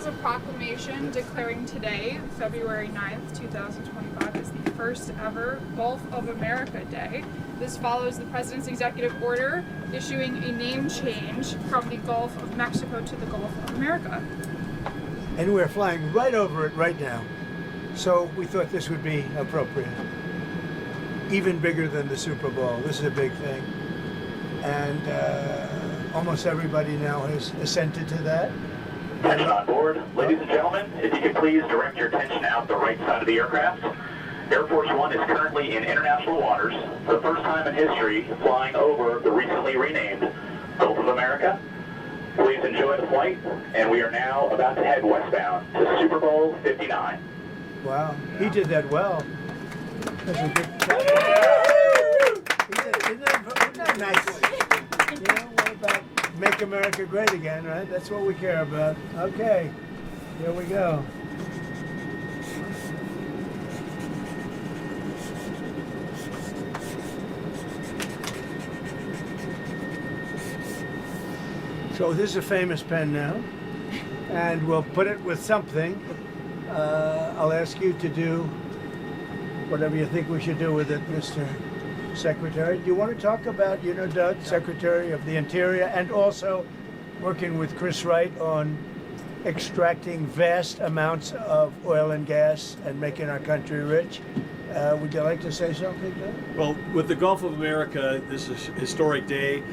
a proclamation declaring today, February 9th, 2025, as the first ever Gulf of America Day. This follows the President's executive order issuing a name change from the Gulf of Mexico to the Gulf of America. And we're flying right over it right now. So we thought this would be appropriate. Even bigger than the Super Bowl. This is a big thing. And almost everybody now has assented to that. Attention on board. Ladies and gentlemen, if you could please direct your attention out the right side of the aircraft. Air Force One is currently in international waters for the first time in history, flying over the recently renamed Gulf of America. Please enjoy the flight, and we are now about to head westbound to Super Bowl 59. Wow, he did that well. That's a good Isn't that nice? You know, what about make America great again, right? That's what we care about. Okay, here we go. So this is a famous pen now, and we'll put it with something. I'll ask you to do whatever you think we should do with it, Mr. Secretary. Do you want to talk about, Doug, Secretary of the Interior, and also working with Chris Wright on extracting vast amounts of oil and gas and making our country rich? Would you like to say something, Doug? Well, with the Gulf of America, this is a historic day.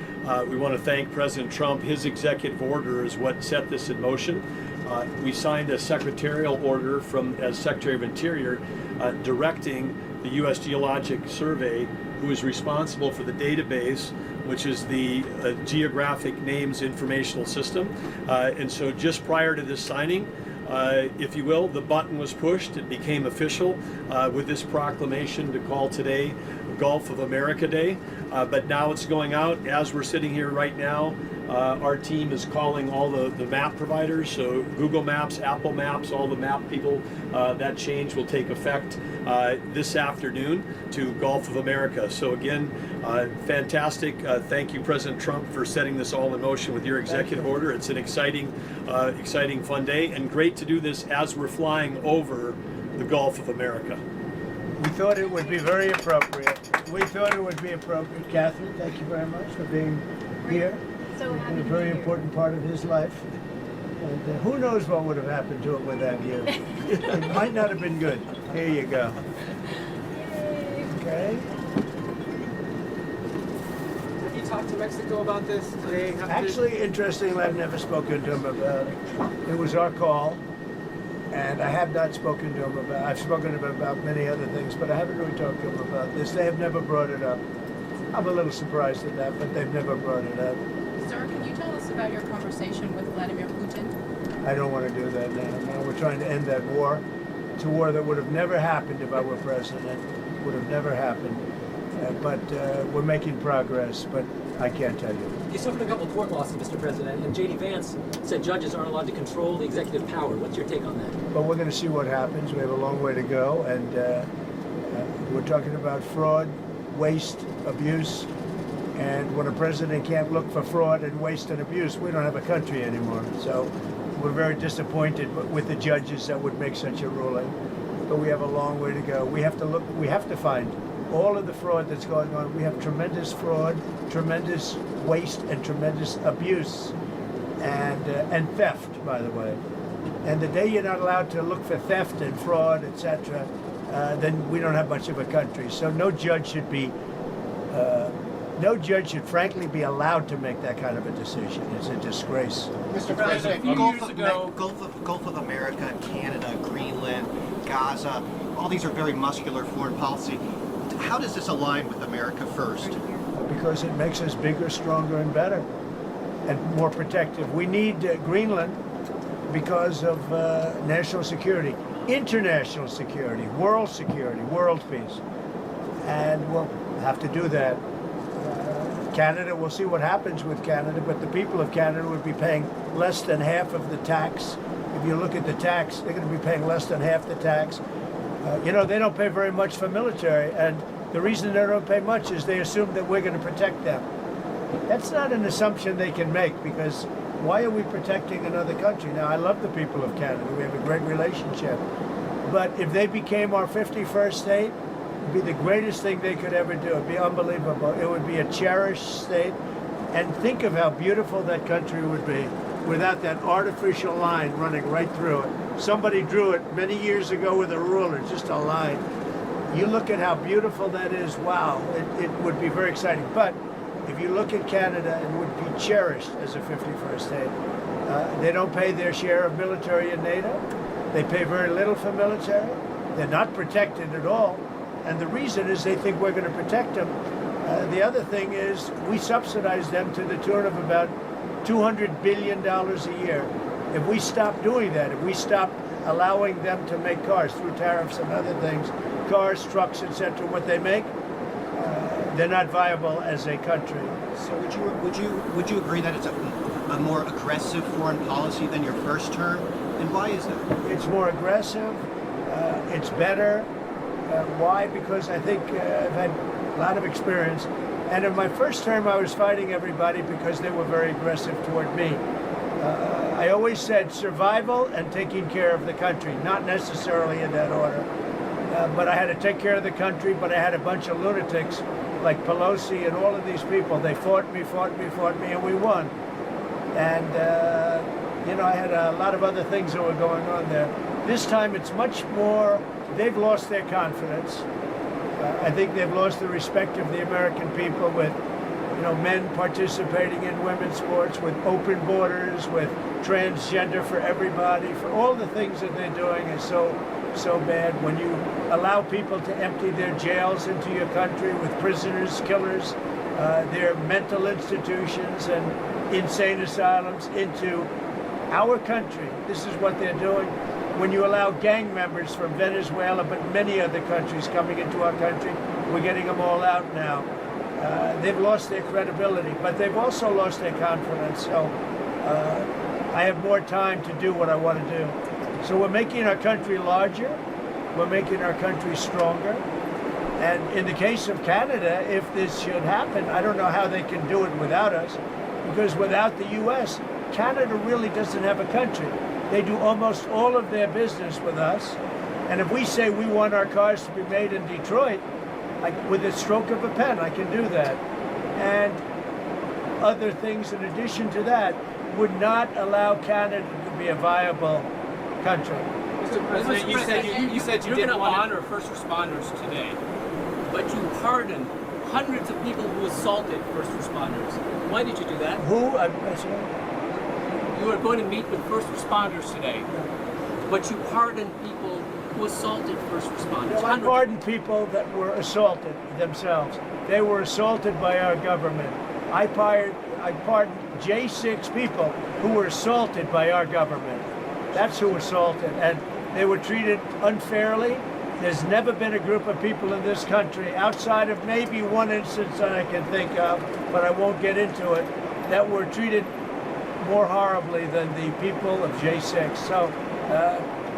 We want to thank President Trump. His executive order is what set this in motion. We signed a secretarial order as Secretary of Interior directing the U.S. Geologic Survey, who is responsible for the database, which is the Geographic Names Informational System. And so just prior to this signing, if you will, the button was pushed. It became official with this proclamation to call today Gulf of America Day. But now it's going out. As we're sitting here right now, our team is calling all the map providers, so Google Maps, Apple Maps, all the map people. That change will take effect this afternoon to Gulf of America. So again, fantastic. Thank you, President Trump, for setting this all in motion with your executive order. It's an exciting, fun day, and great to do this as we're flying over the Gulf of America. We thought it would be very appropriate. Catherine, thank you very much for being here. So It's happy been a to very be here. important part of his life. And who knows what would have happened to it without you. It might not have been good. Here you go. Okay. Have you talked to Mexico about this? Do they have Actually, interestingly, I've never spoken to him about it. It was our call, and I have not spoken to him about. I've spoken to him about many other things, but I haven't really talked to him about this. They have never brought it up. I'm a little surprised at that, but they've never brought it up. Sir, can you tell us about your conversation with Vladimir Putin? I don't want to do that now. No, we're trying to end that war. It's a war that would have never happened if I were president. Would have never happened. But we're making progress, but I can't tell you. You suffered a couple of court losses, Mr. President, and J.D. Vance said judges aren't allowed to control the executive power. What's your take on that? But we're going to see what happens. We have a long way to go, and we're talking about fraud, waste, abuse. And when a president can't look for fraud and waste and abuse, we don't have a country anymore. So we're very disappointed with the judges that would make such a ruling. But we have a long way to go. We have to find all of the fraud that's going on. We have tremendous fraud, tremendous waste, and tremendous abuse, and theft, by the way. And the day you're not allowed to look for theft and fraud, etc., then we don't have much of a country. So no judge should frankly be allowed to make that kind of a decision. It's a disgrace. Mr. President, a few years ago, Gulf of America, Canada, Greenland, Gaza, all these are very muscular foreign policy. How does this align with America First? Because it makes us bigger, stronger, and better, and more protective. We need Greenland because of national security, international security, world peace. And we'll have to do that. Canada, we'll see what happens with Canada, but the people of Canada would be paying less than half of the tax. If you look at the tax, they're going to be paying less than half the tax. They don't pay very much for military, and the reason they don't pay much is they assume that we're going to protect them. That's not an assumption they can make, because why are we protecting another country? Now, I love the people of Canada. We have a great relationship. But if they became our 51st state, it would be the greatest thing they could ever do. It would be unbelievable. It would be a cherished state. And think of how beautiful that country would be without that artificial line running right through it. Somebody drew it many years ago with a ruler, just a line. You look at how beautiful that is, wow, it would be very exciting. But if you look at Canada, it would be cherished as a 51st state. They don't pay their share of military in NATO. They pay very little for military. They're not protected at all. And the reason is they think we're going to protect them. The other thing is we subsidize them to the tune of about $200 billion a year. If we stop doing that, if we stop allowing them to make cars through tariffs and other things, cars, trucks, etc., what they make, they're not viable as a country. So would you agree that it's a more aggressive foreign policy than your first term? And why is that? It's more aggressive. It's better. Why? Because I think I've had a lot of experience. And in my first term, I was fighting everybody because they were very aggressive toward me. I always said survival and taking care of the country, not necessarily in that order. But I had to take care of the country, but I had a bunch of lunatics like Pelosi and all of these people. They fought me, and we won. And, I had a lot of other things that were going on there. This time it's much more, they've lost their confidence. I think they've lost the respect of the American people with, men participating in women's sports, with open borders, with transgender for everybody, for all the things that they're doing is so bad. When you allow people to empty their jails into your country with prisoners, killers, their mental institutions and insane asylums into our country, this is what they're doing. When you allow gang members from Venezuela, but many other countries coming into our country, we're getting them all out now. They've lost their credibility, but they've also lost their confidence. So I have more time to do what I want to do. So we're making our country larger. We're making our country stronger. And in the case of Canada, if this should happen, I don't know how they can do it without us, because without the U.S., Canada really doesn't have a country. They do almost all of their business with us. And if we say we want our cars to be made in Detroit, with a stroke of a pen, I can do that. And other things in addition to that would not allow Canada to be a viable country. Mr. President, you said you didn't honor first responders today. But you pardoned hundreds of people who assaulted first responders. Why did you do that? Who? You were going to meet with first responders today, but you pardoned people who assaulted first responders. I pardoned people that were assaulted themselves. They were assaulted by our government. I pardoned J6 people who were assaulted by our government. That's who assaulted, and they were treated unfairly. There's never been a group of people in this country, outside of maybe one instance that I can think of, but I won't get into it, that were treated more horribly than the people of J6. So,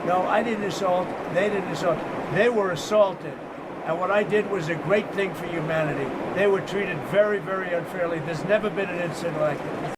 no, I didn't assault. They didn't assault. They were assaulted. And what I did was a great thing for humanity. They were treated very, very unfairly. There's never been an incident like it.